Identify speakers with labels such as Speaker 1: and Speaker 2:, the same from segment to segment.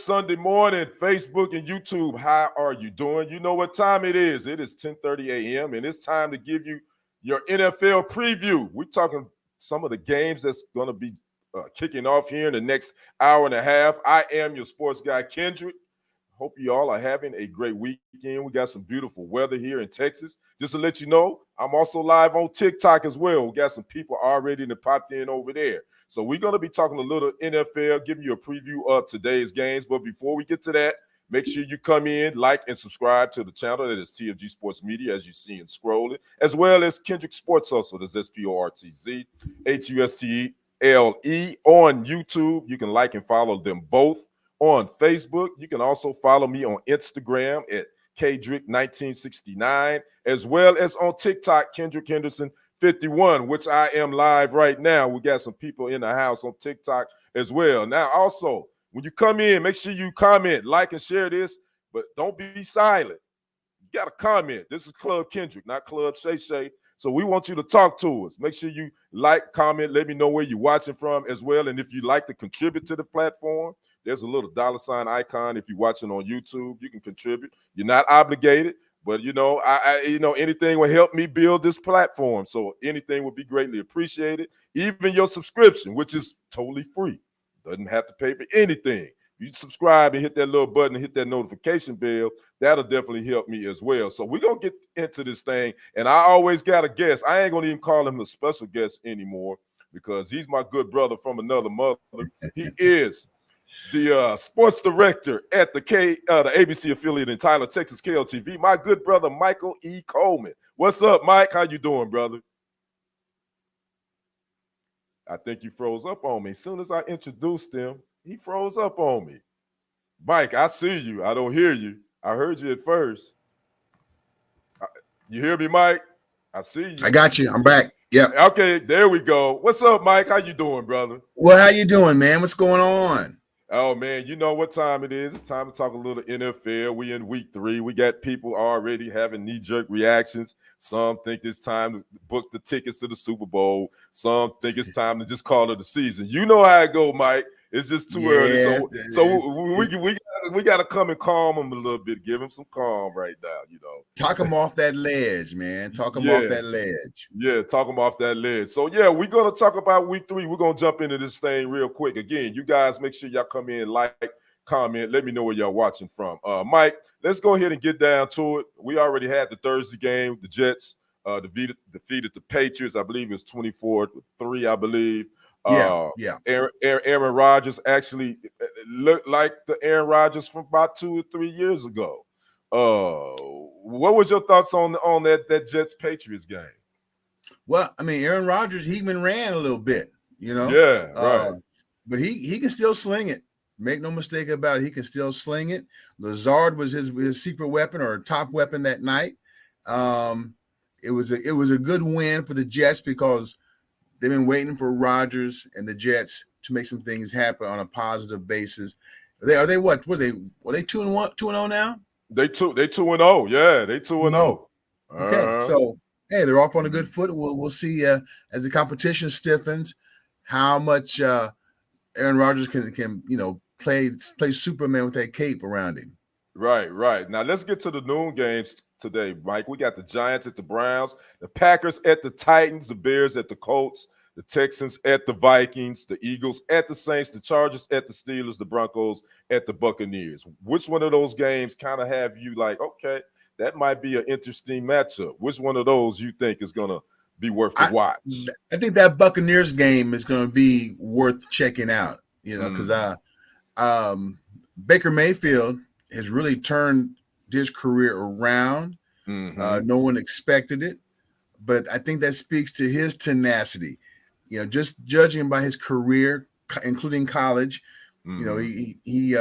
Speaker 1: Sunday morning, Facebook and YouTube. How are you doing? You know what time it is. It is 10:30 a.m. and it's time to give you your NFL preview. We're talking some of the games that's going to be kicking off here in the next hour and a half. I am your sports guy, Kendrick. Hope you all are having a great weekend. We got some beautiful weather here in Texas. Just to let you know, I'm also live on TikTok as well. We got some people already that popped in over there. So we're going to be talking a little NFL, giving you a preview of today's games. But before we get to that, make sure you come in, like, and subscribe to the channel. That is TFG Sports Media, as you see and scrolling, as well as Kendrick Sports Hustle. That's SporTZ, HUSTLE on YouTube. You can like and follow them both. On Facebook, you can also follow me on Instagram at Kendrick1969, as well as on TikTok, Kendrick Henderson 51, which I am live right now. We got some people in the house on TikTok as well. Now, also, when you come in, make sure you comment, like, and share this, but don't be silent. You got to comment. This is Club Kendrick, not Club Shay Shay. So we want you to talk to us. Make sure you like, comment, let me know where you're watching from as well. And if you'd like to contribute to the platform, there's a little $ icon. If you're watching on YouTube, you can contribute. You're not obligated, but anything will help me build this platform. So anything would be greatly appreciated. Even your subscription, which is totally free, doesn't have to pay for anything. You subscribe and hit that little button and hit that notification bell. That'll definitely help me as well. So we're gonna get into this thing, and I always got a guest. I ain't gonna even call him a special guest anymore because he's my good brother from another mother. He is the sports director at the ABC affiliate in Tyler, Texas, KLTV, my good brother, Michael E. Coleman. What's up, Mike? How you doing, brother? I think you froze up on me. As soon as I introduced him, he froze up on me. Mike, I see you. I don't hear you. I heard you at first. You hear me, Mike? I see you.
Speaker 2: I got you. I'm back. Yep.
Speaker 1: Okay, there we go. What's up, Mike? How you doing, brother?
Speaker 2: Well, how you doing, man? What's going on?
Speaker 1: Oh, man, you know what time it is. It's time to talk a little NFL. We in week 3. We got people already having knee-jerk reactions. Some think it's time to book the tickets to the Super Bowl. Some think it's time to just call it a season. You know how it go, Mike. It's just too early. So we got to come and calm them a little bit. Give them some calm right now, you know.
Speaker 2: Talk them off that ledge, man. Talk them off that ledge.
Speaker 1: Yeah, talk them off that ledge. So, yeah, we're going to talk about week 3. We're going to jump into this thing real quick. Again, you guys make sure y'all come in, like, comment. Let me know where y'all watching from. Mike, let's go ahead and get down to it. We already had the Thursday game. The Jets defeated the Patriots. I believe it was 24-3, I believe. Aaron Rodgers actually looked like the Aaron Rodgers from about 2 or 3 years ago. What was your thoughts on that Jets Patriots game?
Speaker 2: Well, I mean, Aaron Rodgers, he even ran a little bit, you know.
Speaker 1: Yeah, right.
Speaker 2: But he can still sling it. Make no mistake about it. He can still sling it. Lazard was his secret weapon or top weapon that night. It was a good win for the Jets because they've been waiting for Rodgers and the Jets to make some things happen on a positive basis. Are they what? Were they 2-0 now?
Speaker 1: They 2-0. Yeah, they 2-0.
Speaker 2: Okay, so hey, they're off on a good foot. We'll see as the competition stiffens how much Aaron Rodgers can play Superman with that cape around him.
Speaker 1: Right. Now let's get to the noon games today, Mike. We got the Giants at the Browns, the Packers at the Titans, the Bears at the Colts, the Texans at the Vikings, the Eagles at the Saints, the Chargers at the Steelers, the Broncos at the Buccaneers. Which one of those games kind of have you like, okay, that might be an interesting matchup? Which one of those you think is going to be worth the watch?
Speaker 2: I think that Buccaneers game is going to be worth checking out, because Baker Mayfield has really turned his career around. No one expected it, but I think that speaks to his tenacity. Just judging by his career, including college, he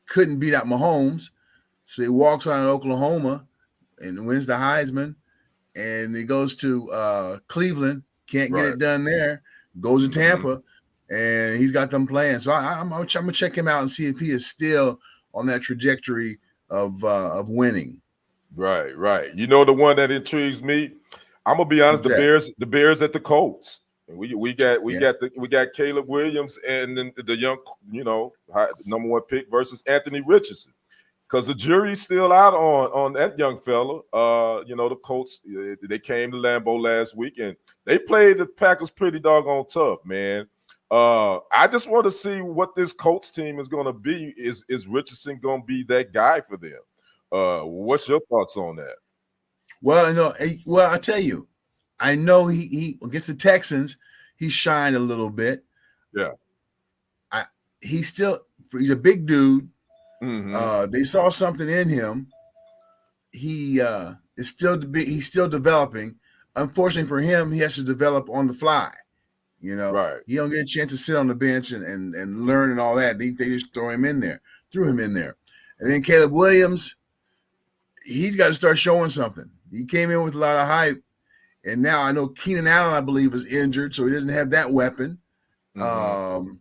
Speaker 2: couldn't beat out Mahomes, so he walks on Oklahoma and wins the Heisman, and he goes to Cleveland, can't get it done there, goes to Tampa, and he's got them playing. So I'm gonna check him out and see if he is still on that trajectory of winning.
Speaker 1: Right. You know the one that intrigues me? I'm gonna be honest, the Bears at the Colts. We got Caleb Williams and then the young, number one pick versus Anthony Richardson. Because the jury's still out on that young fella. The Colts, they came to Lambeau last week and they played the Packers pretty doggone tough, man. I just want to see what this Colts team is going to be. Is Richardson going to be that guy for them? What's your thoughts on that?
Speaker 2: Well, I tell you, I know he against the Texans, he shined a little bit.
Speaker 1: Yeah.
Speaker 2: He's a big dude.
Speaker 1: Mm-hmm.
Speaker 2: They saw something in him. He's still developing. Unfortunately for him, he has to develop on the fly.
Speaker 1: Right.
Speaker 2: He don't get a chance to sit on the bench and learn and all that. They just threw him in there. And then Caleb Williams, he's got to start showing something. He came in with a lot of hype, and now I know Keenan Allen, I believe, is injured, so he doesn't have that weapon. Mm-hmm.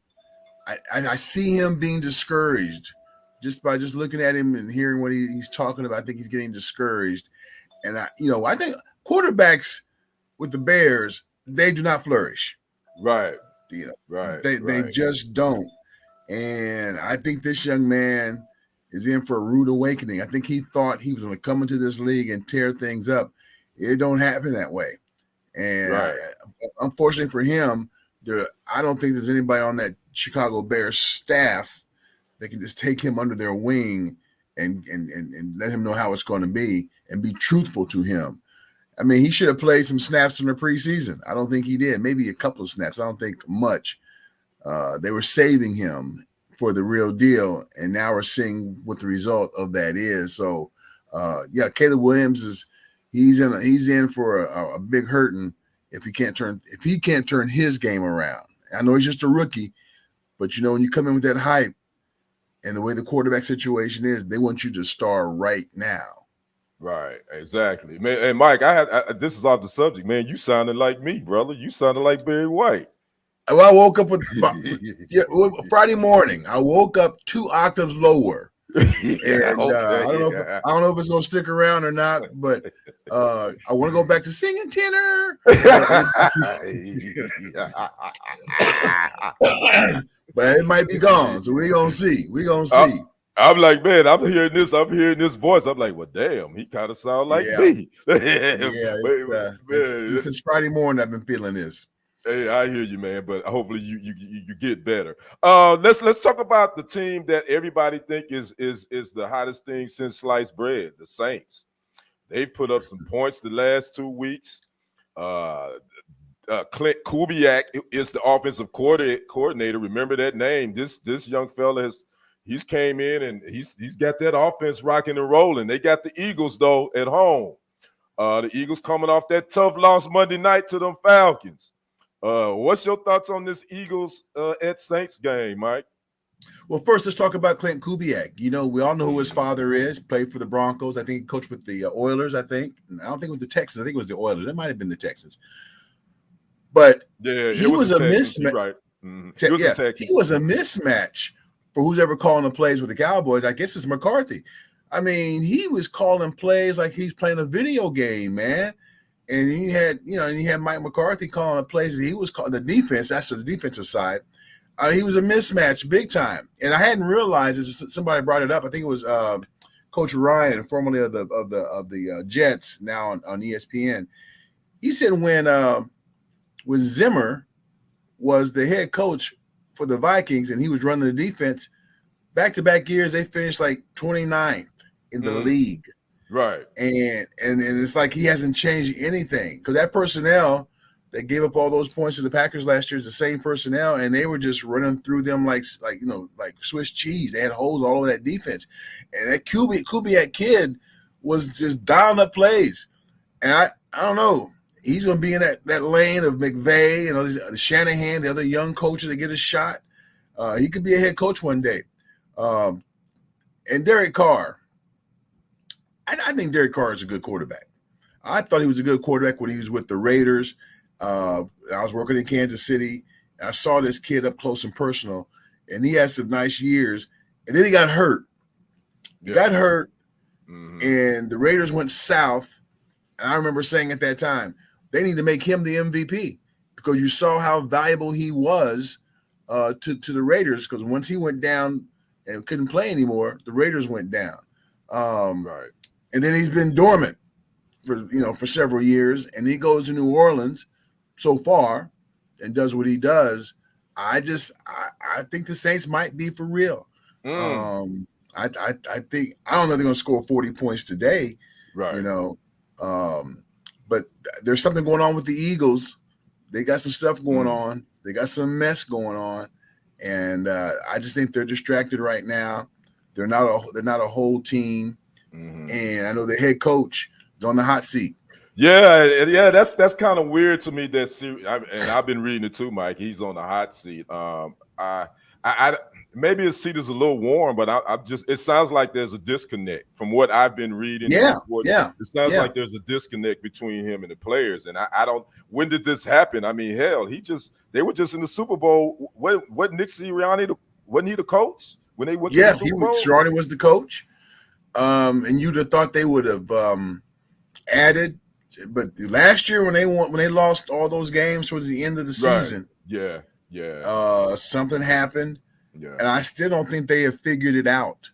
Speaker 2: I see him being discouraged. Just by looking at him and hearing what he's talking about, I think he's getting discouraged. And I think quarterbacks with the Bears, they do not flourish.
Speaker 1: Right.
Speaker 2: They just don't. And I think this young man is in for a rude awakening. I think he thought he was going to come into this league and tear things up. It don't happen that way. And unfortunately for him, I don't think there's anybody on that Chicago Bears staff they can just take him under their wing and let him know how it's going to be and be truthful to him. I mean, he should have played some snaps in the preseason. I don't think he did. Maybe a couple of snaps. I don't think much. They were saving him for the real deal, and now we're seeing what the result of that is. So, Caleb Williams he's in for a big hurting if he can't turn his game around. I know he's just a rookie, but when you come in with that hype, and the way the quarterback situation is, they want you to star right now.
Speaker 1: Right, exactly. Man, and Mike, this is off the subject, man. You sounded like me, brother. You sounded like Barry White.
Speaker 2: Well, I woke up Friday morning. I woke up 2 octaves lower. I don't know if it's gonna stick around or not, but I want to go back to singing tenor. But it might be gone, so we're gonna see.
Speaker 1: I'm like, man, I'm hearing this voice. I'm like, well, damn, he kind of sound like me.
Speaker 2: Since Friday morning, I've been feeling this.
Speaker 1: Hey, I hear you, man. But hopefully you get better. Let's talk about the team that everybody think is the hottest thing since sliced bread, the Saints. They've put up some points the last 2 weeks. Clint Kubiak is the offensive coordinator. Remember that name. This young fella he's came in and he's got that offense rocking and rolling. They got the Eagles though at home. The Eagles coming off that tough loss Monday night to them Falcons. What's your thoughts on this Eagles at Saints game, Mike?
Speaker 2: Well, first, let's talk about Clint Kubiak. We all know who his father is. Played for the Broncos. I think he coached with the Oilers, I think. I don't think it was the Texans. I think it was the Oilers. It might have been the Texans. But he was a mismatch.
Speaker 1: Right.
Speaker 2: Mm-hmm. He was a mismatch for who's ever calling the plays with the Cowboys. I guess it's McCarthy. I mean, he was calling plays like he's playing a video game, man. And you had Mike McCarthy calling the plays that he was calling the defense. That's the defensive side. He was a mismatch big time. And I hadn't realized it. Somebody brought it up. I think it was Coach Ryan, formerly of the Jets, now on ESPN. He said when Zimmer was the head coach for the Vikings and he was running the defense, back-to-back years they finished like 29th in the league.
Speaker 1: Right.
Speaker 2: And it's like he hasn't changed anything because that personnel that gave up all those points to the Packers last year is the same personnel, and they were just running through them like Swiss cheese. They had holes all over that defense. And that Kubiak kid was just dialing up plays. And I don't know. He's going to be in that lane of McVay and Shanahan, the other young coaches that get a shot. He could be a head coach one day. And Derek Carr. I think Derek Carr is a good quarterback. I thought he was a good quarterback when he was with the Raiders. I was working in Kansas City. I saw this kid up close and personal, and he had some nice years. And then he got hurt. And the Raiders went south. And I remember saying at that time, they need to make him the MVP because you saw how valuable he was to the Raiders. Because once he went down and couldn't play anymore, the Raiders went down.
Speaker 1: Right.
Speaker 2: And then he's been dormant for several years, and he goes to New Orleans so far and does what he does. I think the Saints might be for real. I think I don't know if they're going to score 40 points today,
Speaker 1: Right.
Speaker 2: But there's something going on with the Eagles. They got some stuff going on. They got some mess going on, and I just think they're distracted right now. They're not a whole team, and I know the head coach is on the hot seat.
Speaker 1: Yeah, that's kind of weird to me. And I've been reading it too, Mike. He's on the hot seat. I maybe his seat is a little warm, but it sounds like there's a disconnect from what I've been reading.
Speaker 2: Yeah.
Speaker 1: It sounds like there's a disconnect between him and the players. And I don't. When did this happen? I mean, hell, they were just in the Super Bowl. What Nick Sirianni? Wasn't he the coach when they went to the Super Bowl?
Speaker 2: Sirianni was the coach, and you'd have thought they would have added. But last year when they lost all those games towards the end of the season, something happened, and I still don't think they have figured it out.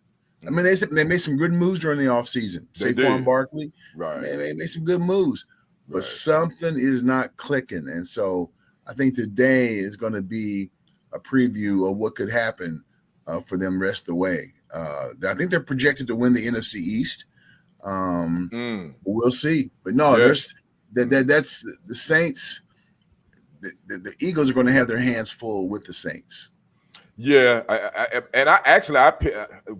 Speaker 2: I mean, they made some good moves during the offseason. Saquon Barkley, they made some good moves, but something is not clicking, and so I think today is going to be a preview of what could happen for them rest of the way. I think they're projected to win the NFC East. We'll see, but no, that's the Saints. The Eagles are going to have their hands full with the Saints.
Speaker 1: Yeah,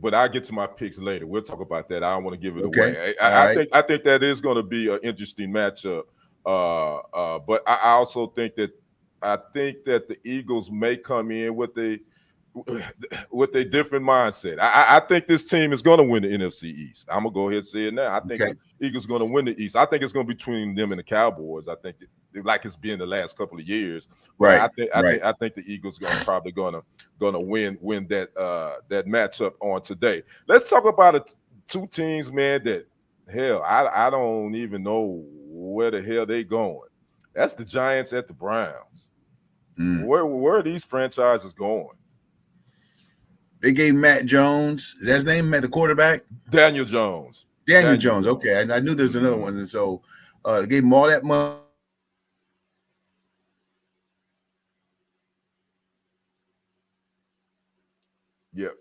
Speaker 1: but I'll get to my picks later. We'll talk about that. I don't want to give it away. I think that is going to be an interesting matchup. But I also think that the Eagles may come in with a different mindset. I think this team is going to win the NFC East. I'm gonna go ahead and say it now. I think the Eagles are going to win the East. I think it's going to be between them and the Cowboys. I think like it's been the last couple of years. Right. I think the Eagles probably gonna win that matchup on today. Let's talk about two teams, man. That hell, I don't even know where the hell they going. That's the Giants at the Browns. Where are these franchises going?
Speaker 2: They gave Matt Jones, is that his name, the quarterback?
Speaker 1: Daniel Jones.
Speaker 2: Daniel Jones. Okay, I knew there's another one, and so they gave him all that money.
Speaker 1: Yep.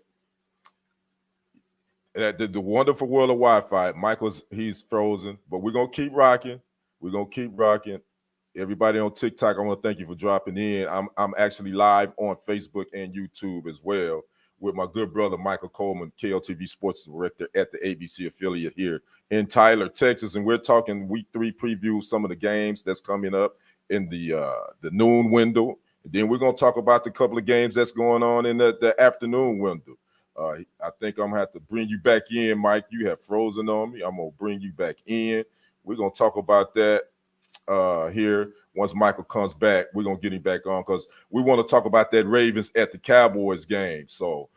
Speaker 1: The wonderful world of Wi-Fi. He's frozen, but we're gonna keep rocking. Everybody on TikTok, I want to thank you for dropping in. I'm actually live on Facebook and YouTube as well with my good brother Michael Coleman, KLTV Sports Director at the ABC affiliate here in Tyler, Texas, and we're talking Week 3 preview, some of the games that's coming up in the noon window. And then we're gonna talk about the couple of games that's going on in the afternoon window. I think I'm gonna have to bring you back in, Mike. You have frozen on me. I'm gonna bring you back in. We're gonna talk about that here. Once Michael comes back, we're gonna get him back on because we want to talk about that Ravens at the Cowboys game. So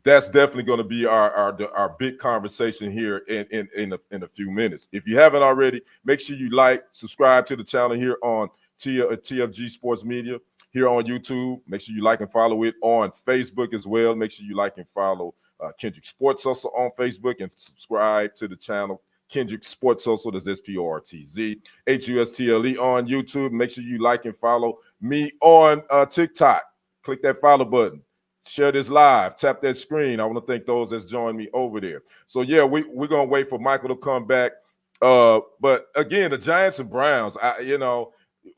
Speaker 1: that's definitely going to be our big conversation here in a few minutes. If you haven't already, make sure you subscribe to the channel here on TFG Sports Media here on YouTube. Make sure you like and follow it on Facebook as well. Make sure you like and follow Kendrick Sports Hustle on Facebook and subscribe to the channel Kendrick Sports Hustle. That's SporTZ HUSTLE on YouTube. Make sure you like and follow me on TikTok. Click that follow button. Share this live. Tap that screen. I want to thank those that's joined me over there. So yeah, we're gonna wait for Michael to come back. But again, the Giants and Browns.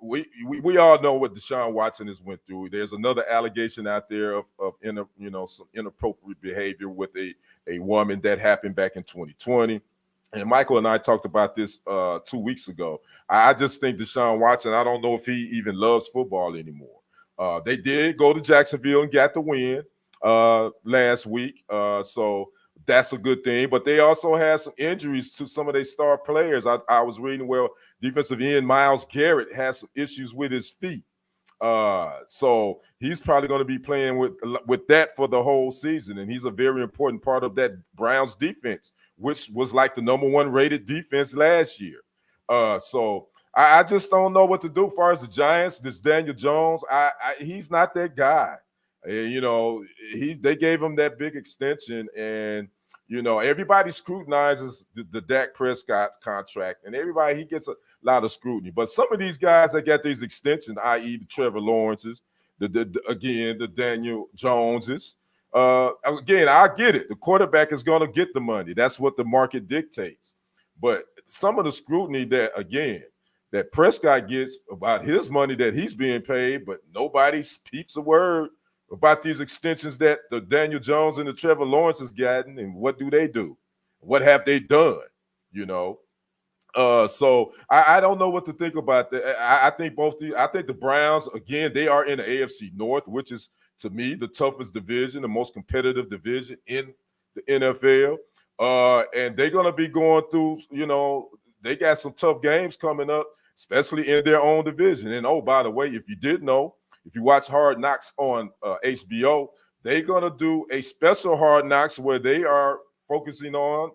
Speaker 1: We all know what Deshaun Watson has went through. There's another allegation out there of some inappropriate behavior with a woman that happened back in 2020. And Michael and I talked about this 2 weeks ago. I just think Deshaun Watson, I don't know if he even loves football anymore. They did go to Jacksonville and got the win last week. So that's a good thing. But they also had some injuries to some of their star players. I was reading defensive end Myles Garrett has some issues with his feet. So he's probably going to be playing with that for the whole season. And he's a very important part of that Browns defense, which was like the #1 rated defense last year. So I just don't know what to do as far as the Giants. This Daniel Jones, he's not that guy. You know, they gave him that big extension, and you know everybody scrutinizes the Dak Prescott contract, and everybody he gets a lot of scrutiny. But some of these guys that got these extensions, i.e., the Trevor Lawrences, the Daniel Joneses. Again, I get it. The quarterback is going to get the money. That's what the market dictates. But some of the scrutiny that Prescott gets about his money that he's being paid, but nobody speaks a word about these extensions that the Daniel Jones and the Trevor Lawrence has gotten, and what do they do? What have they done? You know, so I don't know what to think about that. I think I think the Browns, again, they are in the AFC North, which is to me the toughest division, the most competitive division in the NFL. And they're gonna be going through, you know, they got some tough games coming up, especially in their own division. And oh, by the way, if you didn't know, if you watch Hard Knocks on HBO, they're gonna do a special Hard Knocks where they are focusing on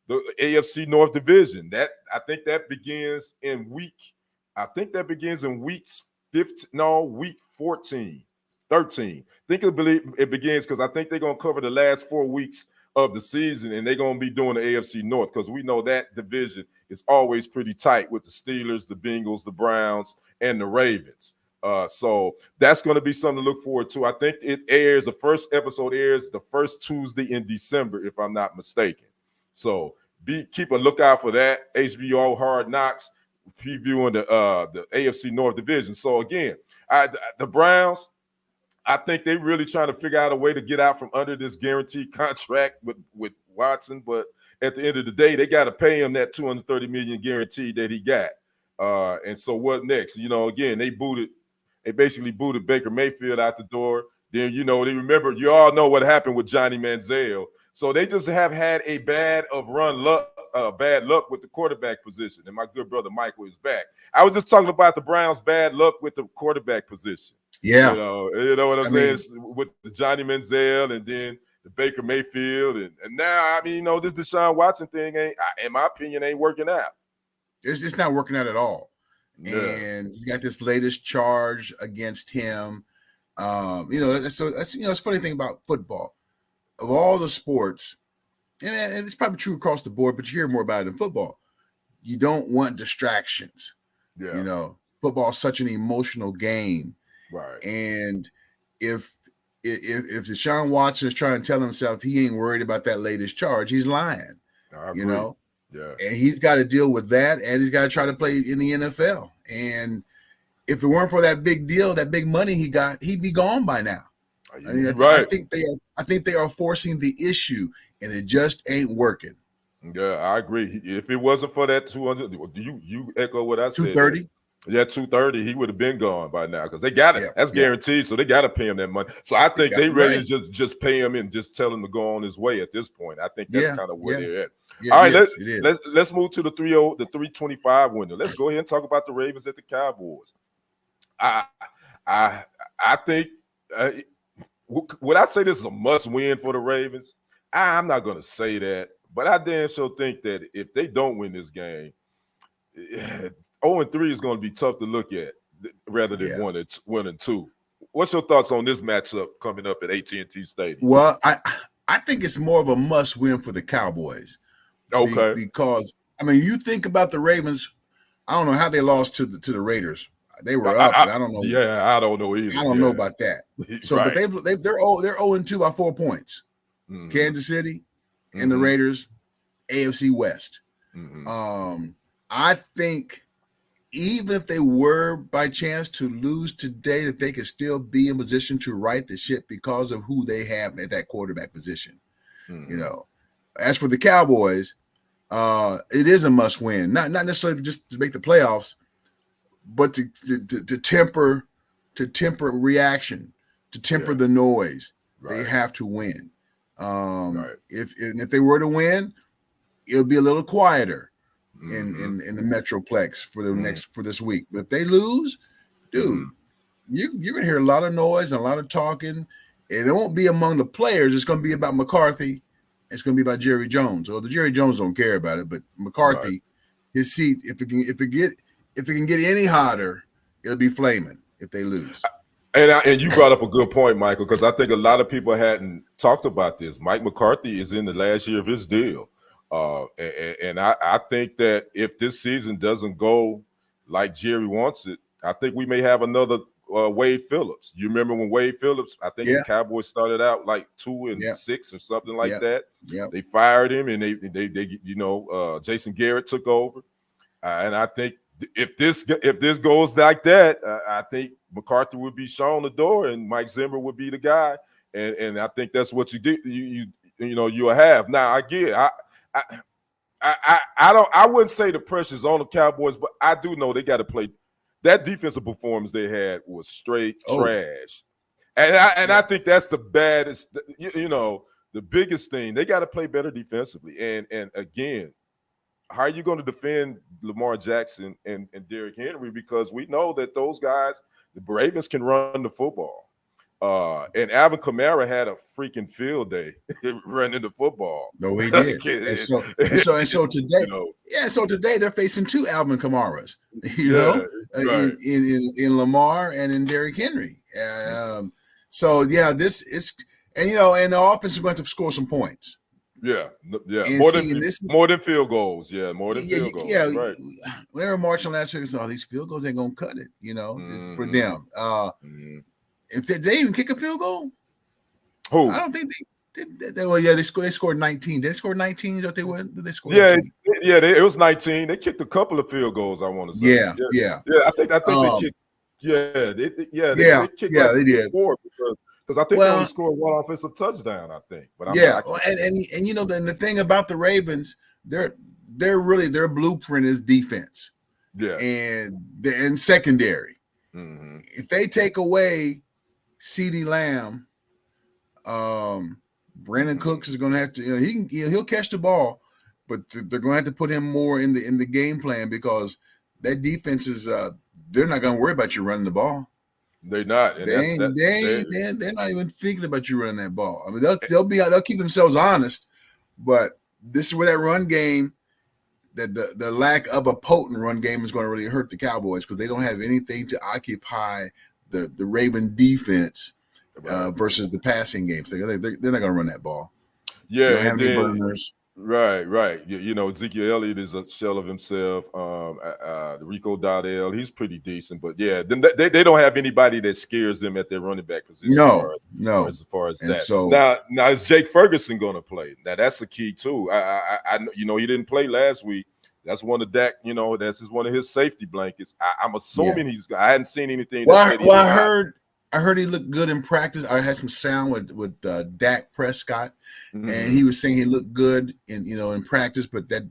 Speaker 1: the AFC North Division. That I think that begins in week 15, no, week 14, 13. I think it begins because I think they're gonna cover the last 4 weeks of the season, and they're gonna be doing the AFC North because we know that division is always pretty tight with the Steelers, the Bengals, the Browns, and the Ravens. So that's going to be something to look forward to. I think the first episode airs the first Tuesday in December, if I'm not mistaken. So keep a lookout for that. HBO Hard Knocks previewing the AFC North division. So again, the Browns, I think they're really trying to figure out a way to get out from under this guaranteed contract with Watson. But at the end of the day, they got to pay him that $230 million guarantee that he got. And so what next? You know, again, they basically booted Baker Mayfield out the door. Then, you know, you all know what happened with Johnny Manziel. So they just have had a bad luck with the quarterback position. And my good brother Michael is back. I was just talking about the Browns' bad luck with the quarterback position.
Speaker 2: Yeah.
Speaker 1: You know what I'm saying? With the Johnny Manziel and then the Baker Mayfield. And now, I mean, you know, this Deshaun Watson thing in my opinion, ain't working out.
Speaker 2: It's not working out at all.
Speaker 1: Yeah.
Speaker 2: And he's got this latest charge against him. You know, that's it's a funny thing about football. Of all the sports, and it's probably true across the board, but you hear more about it in football. You don't want distractions.
Speaker 1: Yeah.
Speaker 2: You know, football is such an emotional game.
Speaker 1: Right.
Speaker 2: And if Deshaun Watson is trying to tell himself he ain't worried about that latest charge, he's lying.
Speaker 1: I agree.
Speaker 2: You know?
Speaker 1: Yeah.
Speaker 2: And he's got to deal with that, and he's got to try to play in the NFL. And if it weren't for that big deal, that big money he got, he'd be gone by now.
Speaker 1: Right.
Speaker 2: I think they are forcing the issue, and it just ain't working.
Speaker 1: Yeah, I agree. If it wasn't for that 200, do you echo what I said?
Speaker 2: 230?
Speaker 1: Yeah, 230, he would have been gone by now because they got it.
Speaker 2: Yeah,
Speaker 1: That's guaranteed, so they got to pay him that money. So I think they ready to just pay him and just tell him to go on his way at this point. I think that's kind of where they're at.
Speaker 2: Yeah,
Speaker 1: all right, let's move to the 325 window. Let's go ahead and talk about the Ravens at the Cowboys. I think would I say this is a must-win for the Ravens? I'm not going to say that, but I damn sure think that if they don't win this game, 0-3 is going to be tough to look at rather than 1-2. What's your thoughts on this matchup coming up at AT&T Stadium?
Speaker 2: Well, I think it's more of a must-win for the Cowboys.
Speaker 1: Okay.
Speaker 2: Because, I mean, you think about the Ravens, I don't know how they lost to the Raiders. They were up, and I don't know.
Speaker 1: Yeah, I don't know either.
Speaker 2: I don't know about that. So,
Speaker 1: right.
Speaker 2: but they're 0-2 by 4 points. Mm-hmm. Kansas City and the Raiders, AFC West. Mm-hmm. I think even if they were by chance to lose today, that they could still be in position to right the ship because of who they have at that quarterback position. Mm-hmm. You know, as for the Cowboys, it is a must win, not necessarily just to make the playoffs, but to temper reaction, to temper the noise. Right. They have to win. If they were to win, it'll be a little quieter in the Metroplex for this week. But if they lose, dude, you're gonna hear a lot of noise and a lot of talking, and it won't be among the players. It's gonna be about McCarthy. It's gonna be about Jerry Jones. Well, the Jerry Jones don't care about it, but McCarthy, his seat, if if it can get any hotter, it'll be flaming if they lose.
Speaker 1: And you brought up a good point, Michael, because I think a lot of people hadn't talked about this. Mike McCarthy is in the last year of his deal. And I think that if this season doesn't go like Jerry wants it, I think we may have another Wade Phillips. You remember when Wade Phillips, I think the Cowboys started out like 2-6 or something like that.
Speaker 2: Yeah.
Speaker 1: They fired him, and they Jason Garrett took over. And I think if this goes like that, I think McCarthy would be shown the door, and Mike Zimmer would be the guy. And I think that's what you did. You'll have. Now I wouldn't say the pressure's on the Cowboys, but I do know they got to play. That defensive performance they had was straight trash. And I think that's the baddest, the biggest thing. They got to play better defensively. And again, how are you going to defend Lamar Jackson and Derrick Henry? Because we know that those guys, the Ravens, can run the football. And Alvin Kamara had a freaking field day running the football.
Speaker 2: No, he did. So today, so today they're facing two Alvin Kamaras, in Lamar and in Derrick Henry. This is, and the offense is going to score some points.
Speaker 1: Yeah.
Speaker 2: And
Speaker 1: more than field goals. Yeah, more than field goals.
Speaker 2: Yeah,
Speaker 1: right.
Speaker 2: We were marching last week, so these field goals ain't gonna cut it, for them. If they even kick a field goal,
Speaker 1: who?
Speaker 2: I don't think they scored 19. Did they score 19? Is what they went? Did they score?
Speaker 1: It was 19. They kicked a couple of field goals, I want to say.
Speaker 2: Yeah.
Speaker 1: I think they kicked. They kicked.
Speaker 2: They did.
Speaker 1: Because I think they only scored one offensive touchdown. I think, but
Speaker 2: the thing about the Ravens, their blueprint is defense.
Speaker 1: Yeah,
Speaker 2: and secondary.
Speaker 1: Mm-hmm.
Speaker 2: If they take away CeeDee Lamb, Brandon Cooks is going to have to. He'll catch the ball, but they're going to have to put him more in the game plan because that defense is. They're not going to worry about you running the ball.
Speaker 1: They're not. And
Speaker 2: they're not even thinking about you running that ball. I mean, they'll keep themselves honest, but this is where that run game, the lack of a potent run game is going to really hurt the Cowboys because they don't have anything to occupy the Raven defense versus the passing game. So they're not going to run that ball.
Speaker 1: Yeah,
Speaker 2: they don't have any burners.
Speaker 1: Right. Ezekiel Elliott is a shell of himself. Rico Dowdell, he's pretty decent, but they don't have anybody that scares them at their running back position.
Speaker 2: No.
Speaker 1: As far as
Speaker 2: and
Speaker 1: that.
Speaker 2: So
Speaker 1: now is Jake Ferguson going to play? Now that's the key too. I he didn't play last week. That's one of Dak. That's one of his safety blankets. I'm assuming I hadn't seen anything.
Speaker 2: I heard he looked good in practice. I had some sound with Dak Prescott,
Speaker 1: mm-hmm.
Speaker 2: and he was saying he looked good in practice. But that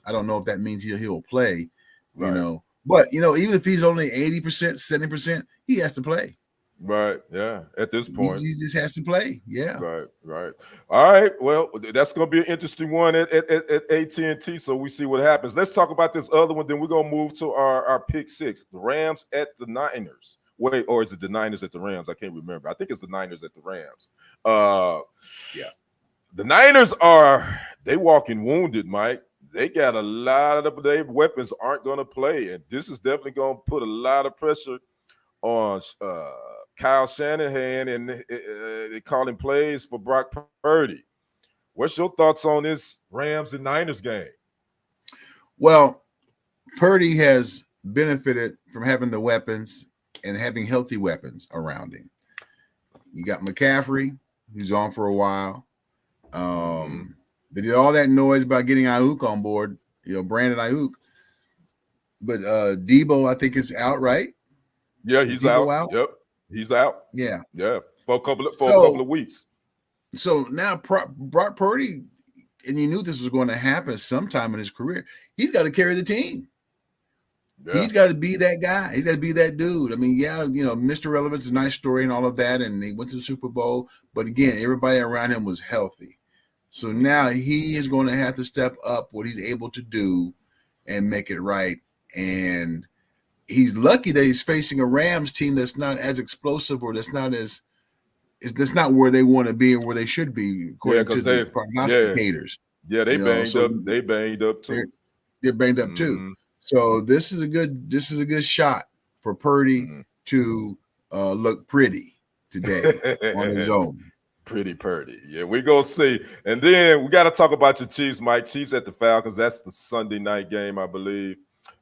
Speaker 2: I don't know if that means he'll play.
Speaker 1: Right.
Speaker 2: But even if he's only 80%, 70%, he has to play.
Speaker 1: Right. Yeah. At this point,
Speaker 2: he just has to play. Yeah.
Speaker 1: Right. All right. Well, that's going to be an interesting one at AT&T. So we see what happens. Let's talk about this other one. Then we're going to move to our pick six: the Rams at the Niners. Wait, or is it the Niners at the Rams? I can't remember. I think it's the Niners at the Rams. The Niners they walking wounded, Mike. They got a lot of their weapons aren't going to play, and this is definitely going to put a lot of pressure on Kyle Shanahan, and they calling plays for Brock Purdy. What's your thoughts on this Rams and Niners game?
Speaker 2: Well, Purdy has benefited from having the weapons and having healthy weapons around him. You got McCaffrey, who's on for a while. They did all that noise about getting Ayuk on board, Brandon Ayuk. But Debo, I think, is out, right?
Speaker 1: Yeah, he's out. Yep, he's out.
Speaker 2: Yeah.
Speaker 1: For a couple of weeks.
Speaker 2: So now Brock Purdy, and you knew this was going to happen sometime in his career. He's got to carry the team. Yeah. He's got to be that guy. He's got to be that dude. I mean, Mr. Relevance is a nice story and all of that, and he went to the Super Bowl. But again, everybody around him was healthy. So now he is going to have to step up what he's able to do and make it right. And he's lucky that he's facing a Rams team that's not as explosive or that's not where they want to be and where they should be, according to the prognosticators.
Speaker 1: Yeah, they banged up. They banged up too.
Speaker 2: They're banged up too. So this is a good shot for Purdy to look pretty today on his own.
Speaker 1: Pretty Purdy. Yeah, we go see. And then we got to talk about your Chiefs, Mike. Chiefs at the Falcons. That's the Sunday night game, I believe.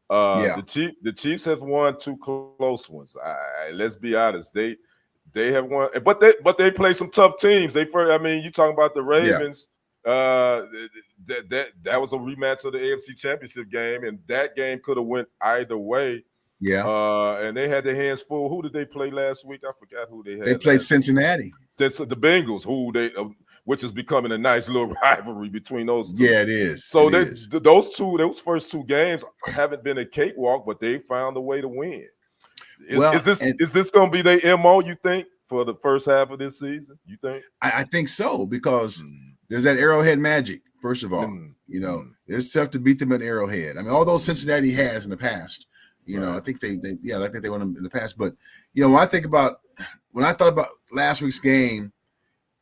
Speaker 2: Yeah.
Speaker 1: The Chiefs have won 2 close ones. Let's be honest. They have won, but they play some tough teams. You talking about the Ravens. That was a rematch of the AFC Championship game, and that game could have went either way.
Speaker 2: Yeah.
Speaker 1: And they had their hands full. Who did they play last week? I forgot who they had.
Speaker 2: They played Cincinnati.
Speaker 1: Since the Bengals, which is becoming a nice little rivalry between those two.
Speaker 2: Yeah, it is.
Speaker 1: So those first 2 games haven't been a cakewalk, but they found a way to win. Is this going to be their MO, you think, for the first half of this season? You think?
Speaker 2: I think so, because there's that Arrowhead magic. First of all, it's tough to beat them at Arrowhead. I mean, although Cincinnati has in the past, I think they won them in the past. But when I thought about last week's game,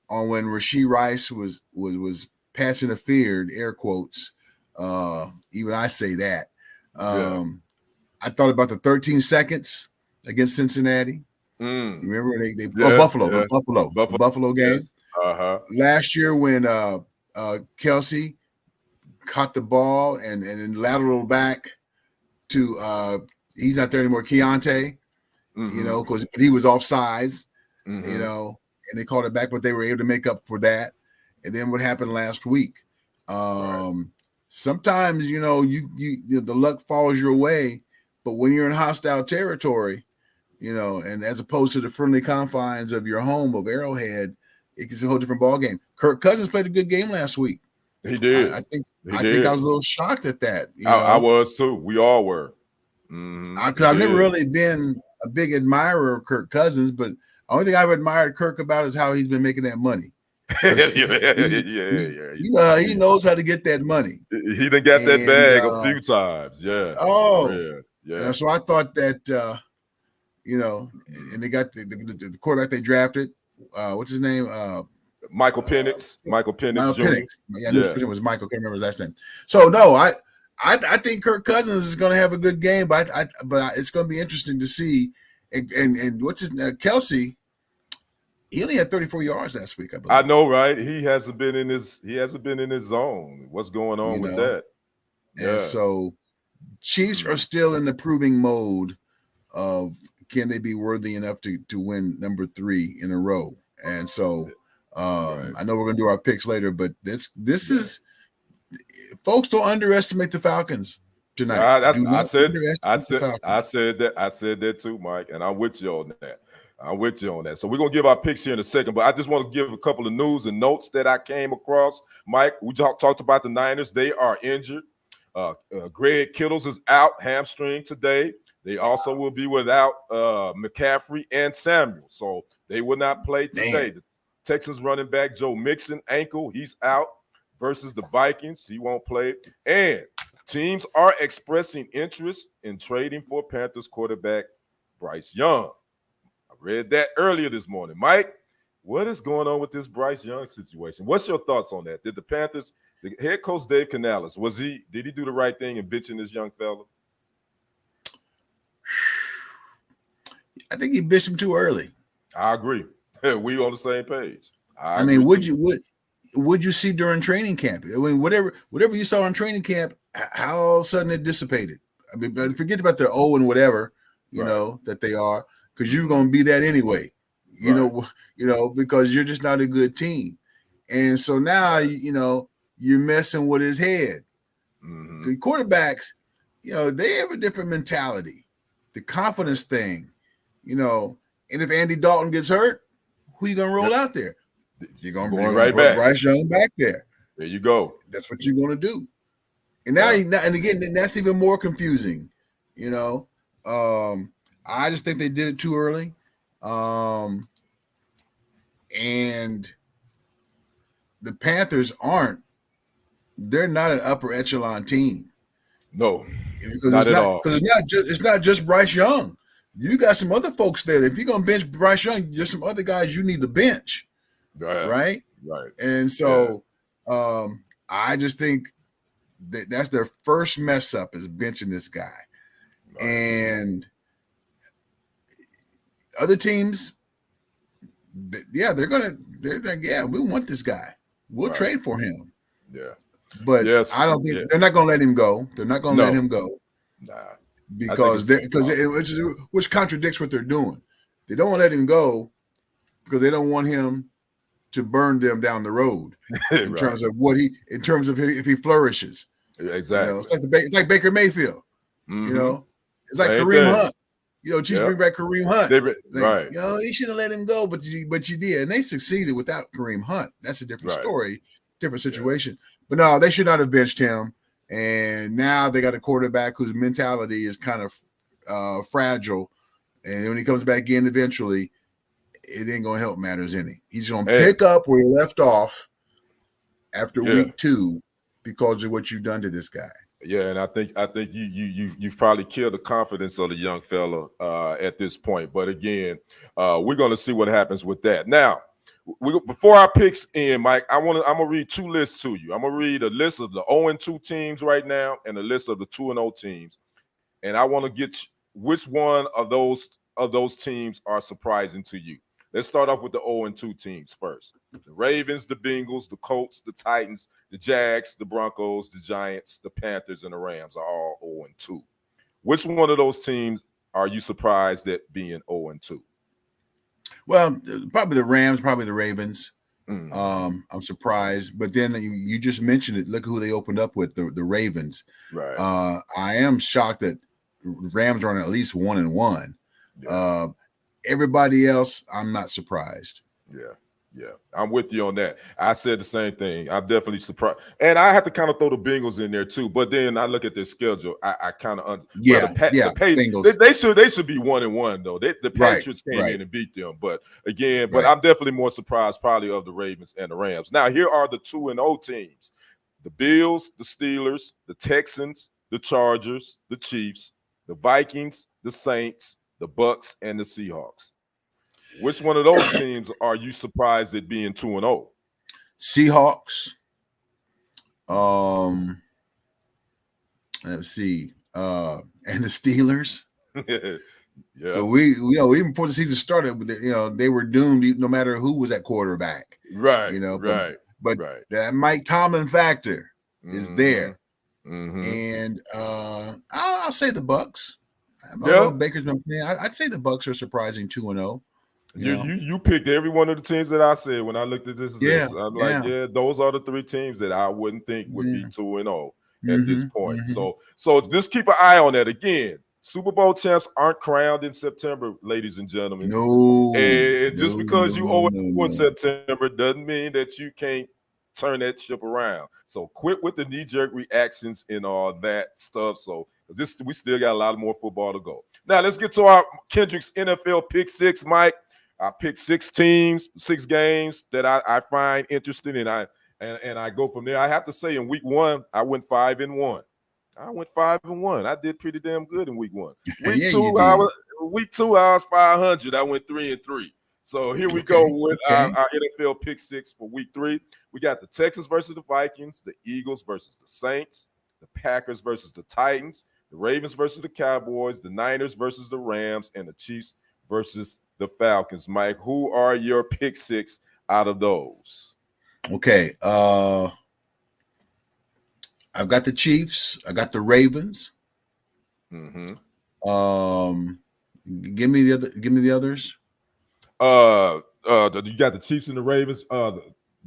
Speaker 2: on when Rashee Rice was pass interfered, air quotes, even I say that. I thought about the 13 seconds against Cincinnati. Remember the Buffalo game.
Speaker 1: Yes.
Speaker 2: Last year when Kelsey caught the ball and lateral back to he's not there anymore, Keontae, because he was offsides, and they called it back, but they were able to make up for that. And then what happened last week? Sometimes the luck falls your way, but when you're in hostile territory, and as opposed to the friendly confines of your home of Arrowhead, it's a whole different ball game. Kirk Cousins played a good game last week.
Speaker 1: He did.
Speaker 2: I think I was a little shocked at that.
Speaker 1: I was too. We all were.
Speaker 2: Because I've never really been a big admirer of Kirk Cousins, but the only thing I've admired Kirk about is how he's been making that money. He knows how to get that money.
Speaker 1: He done got that bag a few times. Yeah.
Speaker 2: Oh, yeah. So I thought that, and they got the quarterback they drafted. What's his name?
Speaker 1: Michael Penix. Michael Penix Jr.
Speaker 2: Yeah, I knew his name was Michael. Can't remember his last name. So no, I think Kirk Cousins is going to have a good game, but it's going to be interesting to see. And what's his Kelsey? He only had 34 yards last week, I believe.
Speaker 1: I know, right? He hasn't been in his zone. What's going on with that?
Speaker 2: And so Chiefs are still in the proving mode of can they be worthy enough to win number 3 in a row. And so I know we're going to do our picks later, but this is folks, don't underestimate the Falcons tonight.
Speaker 1: I said that too, Mike, and I'm with you on that. So we're going to give our picks here in a second, but I just want to give a couple of news and notes that I came across. Mike, we talked about the Niners. They are injured. Greg Kittles is out, hamstring today. They also will be without McCaffrey and Samuel, so they will not play today. The Texans running back Joe Mixon, ankle, he's out versus the Vikings. He won't play. And teams are expressing interest in trading for Panthers quarterback Bryce Young. I read that earlier this morning. Mike, what is going on with this Bryce Young situation? What's your thoughts on that? Did the Panthers, the head coach Dave Canales, did he do the right thing in bitching this young fella?
Speaker 2: I think he bitched him too early.
Speaker 1: I agree. We on the same page.
Speaker 2: I mean, would you see during training camp? I mean, whatever you saw in training camp, how all of a sudden it dissipated. I mean, forget about the and whatever, that they are, because you're going to be that anyway. You know, because you're just not a good team. And so now, you're messing with his head. The quarterbacks, they have a different mentality, the confidence thing, and if Andy Dalton gets hurt, who you going to roll out there? You're going to bring right back Bryce Young back there.
Speaker 1: There you go.
Speaker 2: That's what you're going to do. And now, and again, that's even more confusing. I just think they did it too early. And the Panthers they're not an upper echelon team.
Speaker 1: No,
Speaker 2: because not at all. Because it's not just Bryce Young. You got some other folks there. If you're gonna bench Bryce Young, there's some other guys you need to bench. Right. And so I just think that's their first mess up is benching this guy. Right. And other teams, yeah, they're like, yeah, we want this guy. We'll trade for him.
Speaker 1: Yeah.
Speaker 2: But I don't think they're not going to let him go. They're not going to let him go.
Speaker 1: Nah.
Speaker 2: Because which contradicts what they're doing. They don't want to let him go because they don't want him to burn them down the road in terms of if he flourishes.
Speaker 1: Exactly.
Speaker 2: You know, it's like Baker Mayfield.
Speaker 1: Mm-hmm.
Speaker 2: You know, it's like Kareem Hunt. You know, Chiefs bring back Kareem Hunt.
Speaker 1: Right.
Speaker 2: You know, you should have let him go, but you did. And they succeeded without Kareem Hunt. That's a different story, different situation. But no, they should not have benched him. And now they got a quarterback whose mentality is kind of fragile. And when he comes back in eventually, it ain't going to help matters any. He's going to pick up where he left off after week 2 because of what you've done to this guy.
Speaker 1: Yeah, and I think you've probably killed the confidence of the young fella at this point. But again, we're going to see what happens with that. Now, before our picks in, Mike, I'm gonna read 2 lists to you. I'm gonna read a list of the 0-2 teams right now and a list of the 2-0 teams, and I want to get which one of those teams are surprising to you. Let's start off with the 0-2 teams first. The Ravens, the Bengals, the Colts, the Titans, the Jags, the Broncos, the Giants, the Panthers, and the Rams are all 0-2. Which one of those teams are you surprised at being 0-2?
Speaker 2: Well, probably the Rams, probably the Ravens. I'm surprised. But then you just mentioned it. Look who they opened up with, the Ravens.
Speaker 1: Right.
Speaker 2: I am shocked that Rams are on at least 1-1. Yeah. Everybody else, I'm not surprised.
Speaker 1: Yeah, I'm with you on that. I said the same thing. I'm definitely surprised, and I have to kind of throw the Bengals in there too. But then I look at their schedule. I kind of Bengals. They should be 1-1 though. The Patriots came in and beat them. But again, I'm definitely more surprised probably of the Ravens and the Rams. Now here are the 2-0 teams: the Bills, the Steelers, the Texans, the Chargers, the Chiefs, the Vikings, the Saints, the Bucks, and the Seahawks. Which one of those teams are you surprised at being 2-0?
Speaker 2: Seahawks. Let's see. And the Steelers.
Speaker 1: Yeah.
Speaker 2: So we even before the season started, they were doomed no matter who was at quarterback.
Speaker 1: Right.
Speaker 2: But that Mike Tomlin factor is there.
Speaker 1: Mm-hmm.
Speaker 2: And I'll say the Bucks. Baker's been playing. I'd say the Bucks are surprising 2-0.
Speaker 1: You picked every one of the teams that I said when I looked at this list. I'm like, those are the 3 teams that I wouldn't think would be 2-0 at this point. So just keep an eye on that. Again, Super Bowl champs aren't crowned in September, ladies and gentlemen. Just because you 0-2 in September doesn't mean that you can't turn that ship around. So quit with the knee-jerk reactions and all that stuff. So we still got a lot more football to go. Now let's get to our Kendrick's NFL Pick 6, Mike. I picked 6 teams, 6 games that I find interesting, and I go from there. I have to say, in week 1, I went 5-1. I did pretty damn good in week 1. Week 2, I was 500. I went 3-3. So here we go with our NFL Pick 6 for week 3. We got the Texans versus the Vikings, the Eagles versus the Saints, the Packers versus the Titans, the Ravens versus the Cowboys, the Niners versus the Rams, and the Chiefs versus the Falcons. Mike, who are your pick 6 out of those?
Speaker 2: Okay. I've got the Chiefs. I got the Ravens.
Speaker 1: Mm-hmm.
Speaker 2: Give me the others.
Speaker 1: You got the Chiefs and the Ravens.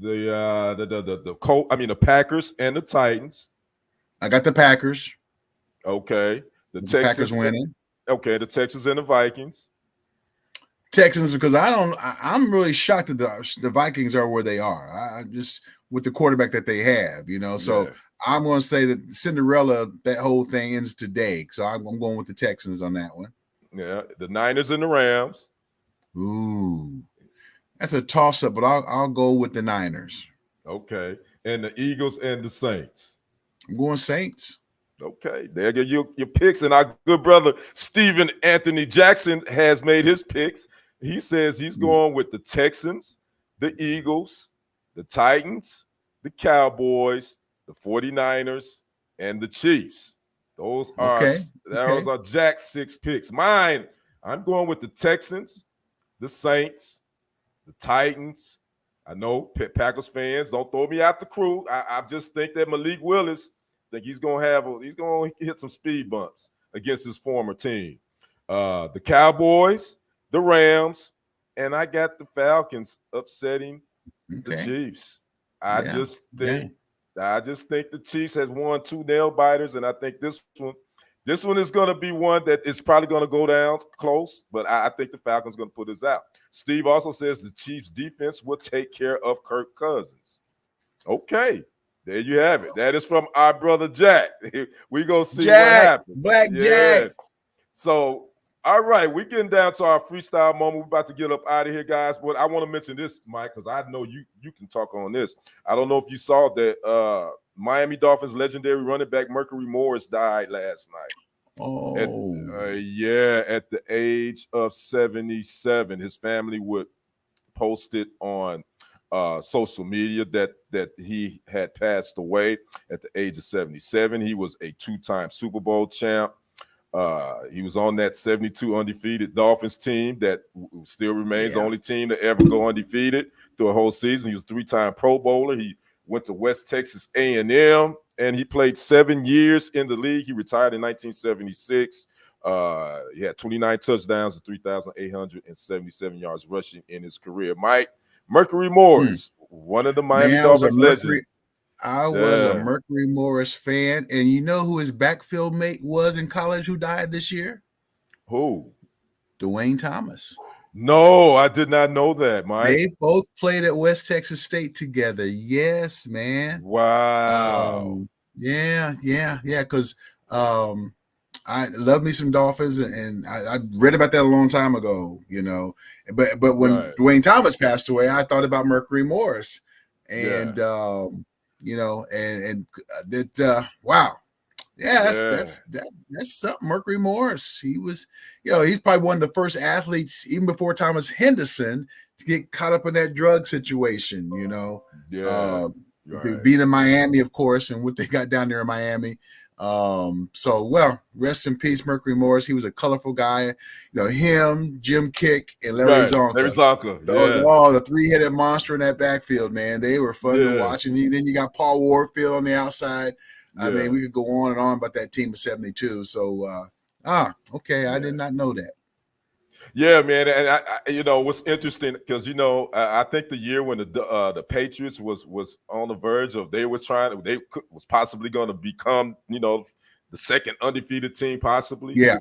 Speaker 1: The Packers and the Titans.
Speaker 2: I got the Packers.
Speaker 1: Okay. The
Speaker 2: Packers winning.
Speaker 1: Okay, the Texans and the Vikings.
Speaker 2: Texans, because I'm really shocked that the Vikings are where they are. I just with the quarterback that they have, So I'm going to say that Cinderella, that whole thing ends today. So I'm going with the Texans on that one.
Speaker 1: Yeah, the Niners and the Rams.
Speaker 2: Ooh, that's a toss-up, but I'll go with the Niners.
Speaker 1: Okay, and the Eagles and the Saints.
Speaker 2: I'm going Saints.
Speaker 1: Okay, there you your picks, and our good brother Stephen Anthony Jackson has made his picks. He says he's going with the Texans, the Eagles, the Titans, the Cowboys, the 49ers, and the Chiefs. Those
Speaker 2: Okay.
Speaker 1: are Jack's 6 picks. Mine, I'm going with the Texans, the Saints, the Titans. I know Packers fans, don't throw me out the crew. I just think that Malik Willis, he's gonna hit some speed bumps against his former team. The Cowboys, the Rams, and I got the Falcons upsetting the Chiefs. I just think the Chiefs has won 2 nail biters, and I think this one is going to be one that is probably going to go down close, but I think the Falcons going to put us out. Steve also says the Chiefs defense will take care of Kirk Cousins. Okay, there you have it. That is from our brother Jack. We going to see what happens.
Speaker 2: Black Jack.
Speaker 1: So, all right, we're getting down to our freestyle moment. We're about to get up out of here, guys. But I want to mention this, Mike, because I know you can talk on this. I don't know if you saw that Miami Dolphins legendary running back Mercury Morris died last night.
Speaker 2: Oh.
Speaker 1: At the age of 77. His family would post it on social media that he had passed away at the age of 77. He was a 2-time Super Bowl champ. He was on that 72 undefeated Dolphins team that still remains the only team to ever go undefeated through a whole season. He was a 3-time Pro Bowler. He went to West Texas A&M, and he played 7 years in the league. He retired in 1976. He had 29 touchdowns and 3,877 yards rushing in his career. Mike, Mercury Morris, one of the Miami Dolphins legends.
Speaker 2: I was a Mercury Morris fan, and you know who his backfield mate was in college who died this year?
Speaker 1: Who?
Speaker 2: Dwayne Thomas.
Speaker 1: No, I did not know that, Mike.
Speaker 2: They both played at West Texas State together. Yes, man.
Speaker 1: Wow.
Speaker 2: Yeah. Because I love me some Dolphins, and I read about that a long time ago, you know. But when Dwayne Thomas passed away, I thought about Mercury Morris, and you know, and that wow, that's something. Mercury Morris, he was, you know, he's probably one of the first athletes, even before Thomas Henderson, to get caught up in that drug situation, you know. Being in Miami, of course, and what they got down there in Miami. So, well, rest in peace, Mercury Morris. He was a colorful guy. You know, him, Jim Kick, and Larry Zonka.
Speaker 1: Larry Zonka.
Speaker 2: The 3-headed monster in that backfield, man. They were fun to watch. And then you got Paul Warfield on the outside. I mean, we could go on and on about that team of 72. So, okay. I did not know that.
Speaker 1: Yeah, man, and I you know what's interesting, because you know I think the year when the Patriots was on the verge of they was possibly going to become, you know, the second undefeated team possibly.
Speaker 2: Yeah.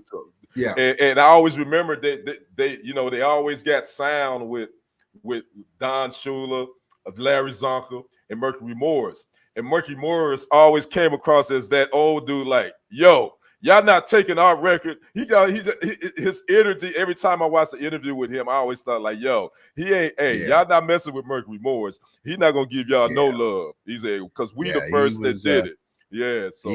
Speaker 1: And I always remember that they you know they always got sound with Don Shula, Larry Zonka, and Mercury Morris, and Mercury Morris always came across as that old dude, like, yo, y'all not taking our record. His energy. Every time I watch the interview with him, I always thought, like, yo, he ain't. Hey, y'all not messing with Mercury Morris. He's not gonna give y'all no love. He's because we the first that did it. Yeah, so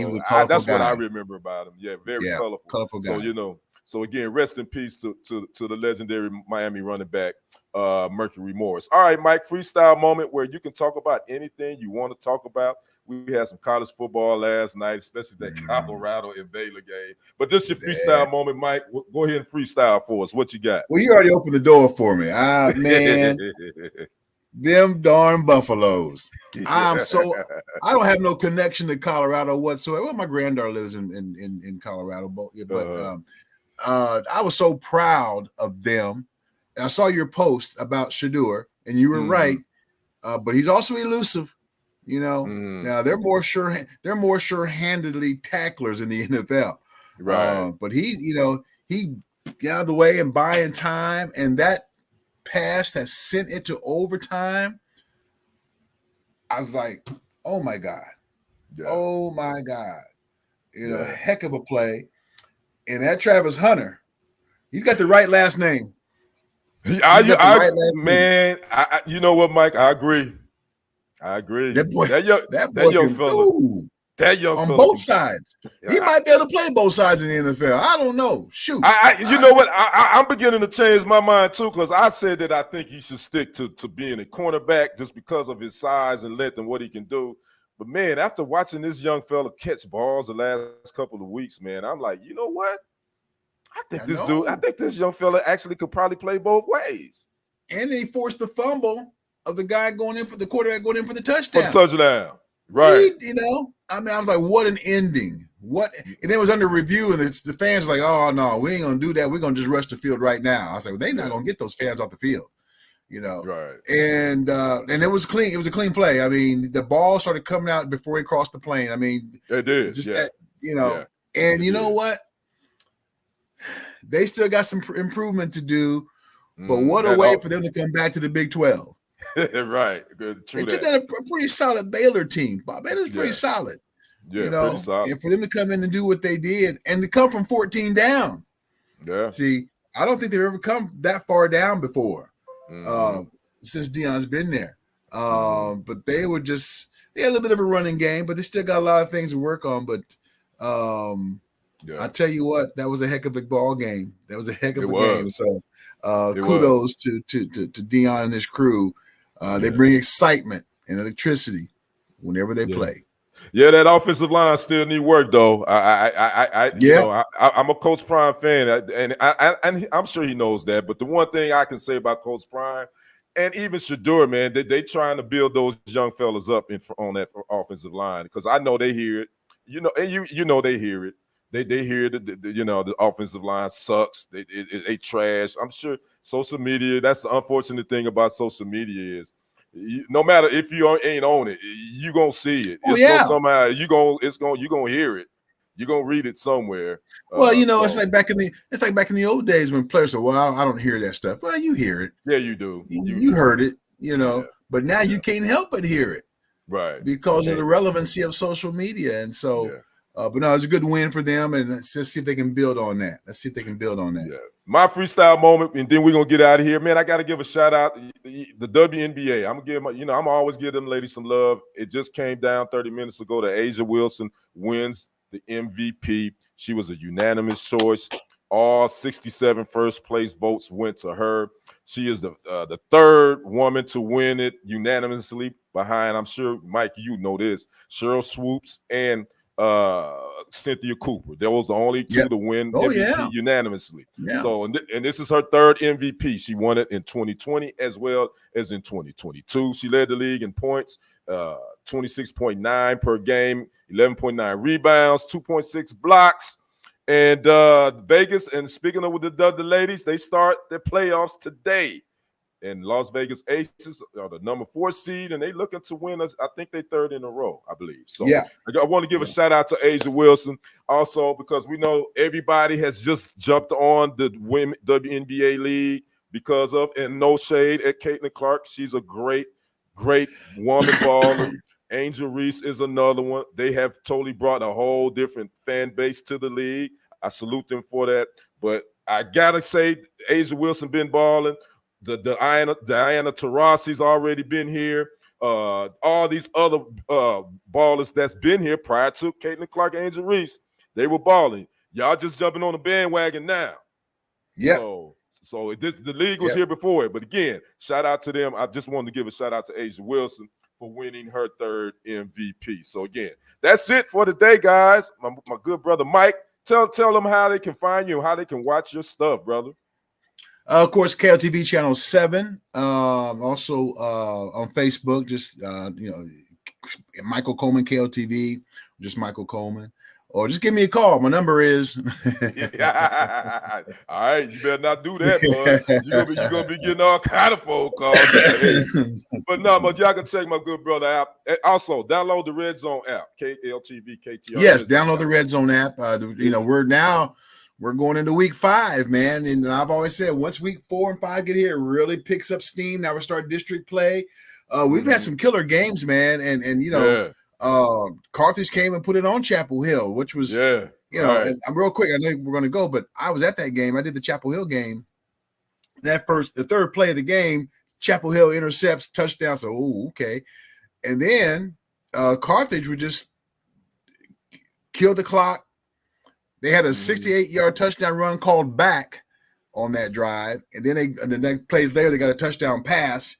Speaker 1: that's what I remember about him. Yeah, very colorful guy. So you know, so again, rest in peace to the legendary Miami running back Mercury Morris. All right, Mike, freestyle moment where you can talk about anything you want to talk about. We had some college football last night, especially that Colorado and Baylor game. But this is your freestyle moment, Mike. Go ahead and freestyle for us. What you got?
Speaker 2: Well, you already opened the door for me. Man, them darn Buffaloes. I don't have no connection to Colorado whatsoever. Well, my granddaughter lives in Colorado, but I was so proud of them. I saw your post about Shedeur, and you were right. But he's also elusive. You know, now they're more sure-handedly tacklers in the NFL.
Speaker 1: Right.
Speaker 2: But he got out of the way and buying time, and that pass that sent it to overtime. I was like, oh my God. Yeah. Oh my God. You know, heck of a play. And that Travis Hunter, he's got the right last name.
Speaker 1: You know what, Mike? I agree.
Speaker 2: That boy
Speaker 1: on
Speaker 2: both sides. He might be able to play both sides in the NFL. I don't know. Shoot.
Speaker 1: You know what? I'm beginning to change my mind too, because I said that I think he should stick to being a cornerback just because of his size and length and what he can do. But man, after watching this young fella catch balls the last couple of weeks, man, I'm like, you know what? I think this young fella actually could probably play both ways.
Speaker 2: And they forced the fumble of the guy going in for the quarterback going in for the touchdown.
Speaker 1: For the touchdown. Right.
Speaker 2: I was like, what an ending. And it was under review, and the fans were like, oh no, we ain't gonna do that. We're gonna just rush the field right now. I was like, well, they're not gonna get those fans off the field.
Speaker 1: Right.
Speaker 2: And it was clean. It was a clean play. I mean, the ball started coming out before he crossed the plane. I mean,
Speaker 1: it did.
Speaker 2: Just
Speaker 1: yeah.
Speaker 2: that, and you know what? They still got some improvement to do, but what a way for them to come back to the Big 12.
Speaker 1: Right. Good. True.
Speaker 2: They took out a pretty solid Baylor team. Bob Baylor's pretty solid.
Speaker 1: Yeah, pretty solid.
Speaker 2: And for them to come in and do what they did and to come from 14 down.
Speaker 1: Yeah.
Speaker 2: See, I don't think they've ever come that far down before. Since Deion's been there. But they had a little bit of a running game, but they still got a lot of things to work on. But I tell you what, that was a heck of a ball game. That was a heck of a game. So kudos to Deion and his crew. They bring excitement and electricity whenever they play.
Speaker 1: Yeah, that offensive line still need work though. I'm a Coach Prime fan, and I'm sure he knows that. But the one thing I can say about Coach Prime and even Shedeur, man, they trying to build those young fellas up on that offensive line, because I know they hear it. They hear it. They hear the offensive line sucks. They trash. I'm sure social media. That's the unfortunate thing about social media is, no matter if you ain't on it, you gonna see it. Somehow you gonna hear it. You're gonna read it somewhere.
Speaker 2: Well, it's like back in the old days when players said, "Well, I don't hear that stuff." Well, you hear it.
Speaker 1: Yeah, you do.
Speaker 2: You heard it. But now you can't help but hear it,
Speaker 1: right?
Speaker 2: Because of the relevancy of social media, and so. But no, it's a good win for them, and let's just see if they can build on that. Yeah.
Speaker 1: My freestyle moment, and then we're gonna get out of here, man. I got to give a shout out the WNBA. I'm gonna give I'm always give them ladies some love. It just came down 30 minutes ago that A'ja Wilson wins the MVP. She was a unanimous choice. All 67 first place votes went to her. She is the third woman to win it unanimously, behind, I'm sure, Mike, you know this, Cheryl Swoops and Cynthia Cooper. There was the only two to win MVP unanimously. Yeah. So, and this is her third MVP. She won it in 2020 as well as in 2022. She led the league in points, 26.9 per game, 11.9 rebounds, 2.6 blocks. And Vegas, and speaking of the ladies, they start their playoffs today. And Las Vegas Aces are the number 4 seed, and they looking to win us. I think they third in a row, I believe. So I want to give a shout out to A'ja Wilson also, because we know everybody has just jumped on the WNBA league because of, and no shade at Caitlin Clark. She's a great woman baller. Angel Reese is another one. They have totally brought a whole different fan base to the league. I salute them for that. But I gotta say, A'ja Wilson been balling. The Diana Taurasi's already been here. All these other ballers that's been here prior to Caitlin Clark, Angel Reese, they were balling. Y'all just jumping on the bandwagon now.
Speaker 2: Yeah.
Speaker 1: So the league was here before it. But again, shout out to them. I just wanted to give a shout out to A'ja Wilson for winning her third MVP. So again, that's it for today, guys. My good brother Mike, tell them how they can find you, how they can watch your stuff, brother.
Speaker 2: Of course, KLTV Channel 7. Also on Facebook, just Michael Coleman KLTV, just Michael Coleman, or just give me a call. My number is.
Speaker 1: All right, you better not do that, boy. You're gonna be getting all kind of phone calls. But y'all can check my good brother out. Also, download the Red Zone app, KLTV KTR.
Speaker 2: Yes, download the Red Zone app. We're going into week 5, man. And I've always said once week 4 and 5 get here, it really picks up steam. Now we're starting district play. We've had some killer games, man. And Carthage came and put it on Chapel Hill, which was, and I'm real quick. I know we're going to go, but I was at that game. I did the Chapel Hill game. The third play of the game, Chapel Hill intercepts, touchdown. So, okay. And then Carthage would just kill the clock. They had a 68-yard touchdown run called back on that drive, and then the next plays later they got a touchdown pass,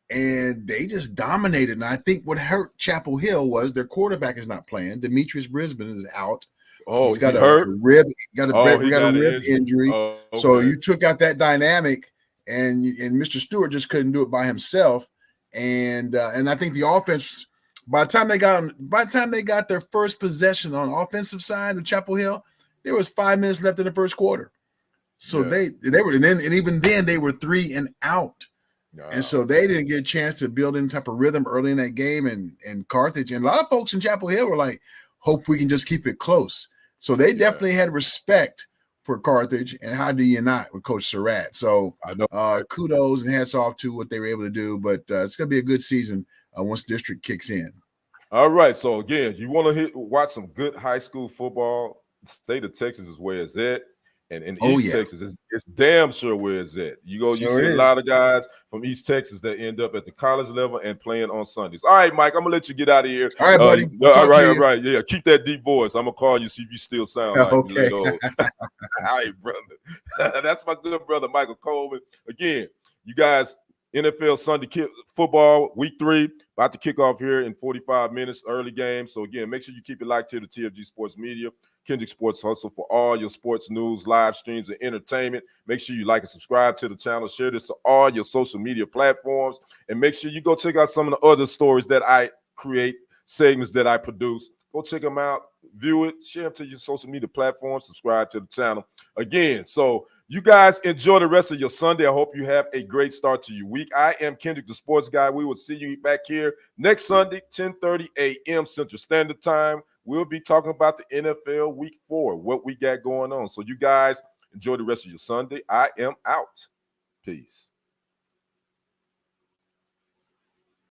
Speaker 2: and they just dominated. And I think what hurt Chapel Hill was their quarterback is not playing. Demetrius Brisbane is out.
Speaker 1: Oh,
Speaker 2: He's
Speaker 1: is he
Speaker 2: got a
Speaker 1: hurt?
Speaker 2: rib.
Speaker 1: Oh, he
Speaker 2: Got a
Speaker 1: got an
Speaker 2: rib
Speaker 1: injury.
Speaker 2: injury.
Speaker 1: Oh,
Speaker 2: So
Speaker 1: okay.
Speaker 2: you took out that dynamic, and Mr. Stewart just couldn't do it by himself. And I think the offense, by the time they got their first possession on offensive side of Chapel Hill, there was 5 minutes left in the first quarter. So
Speaker 1: Yes.
Speaker 2: they were, and even then they were 3 and out. And so
Speaker 1: Oh,
Speaker 2: they didn't get a chance to build any type of rhythm early in that game. And Carthage and a lot of folks in Chapel Hill were like, hope we can just keep it close. So they definitely had respect for Carthage, and how do you not with Coach Surratt? So
Speaker 1: I know.
Speaker 2: kudos and hats off to what they were able to do. But it's going to be a good season once district kicks in.
Speaker 1: All right. So again, you want to watch some good high school football. The state of Texas is where it's at. And in East Texas, it's damn sure where it's at. You see a lot of guys from East Texas that end up at the college level and playing on Sundays. All right, Mike, I'm gonna let you get out of here.
Speaker 2: All right, buddy.
Speaker 1: All right. Yeah, keep that deep voice. I'm gonna call you, see if you still sound like
Speaker 2: okay.
Speaker 1: me. All right, brother. That's my good brother, Michael Coleman. Again, you guys, NFL Sunday football week 3 about to kick off here in 45 minutes, early game. So again, make sure you keep it locked to the TFG Sports Media, Kendrick Sports Hustle for all your sports news, live streams, and entertainment. Make sure you like and subscribe to the channel. Share this to all your social media platforms. And make sure you go check out some of the other stories that I create, segments that I produce. Go check them out, view it, share them to your social media platforms, subscribe to the channel. Again, so you guys enjoy the rest of your Sunday. I hope you have a great start to your week. I am Kendrick, the sports guy. We will see you back here next Sunday, 10:30 a.m. Central Standard Time. We'll be talking about the NFL Week 4, what we got going on. So you guys enjoy the rest of your Sunday. I am out. Peace.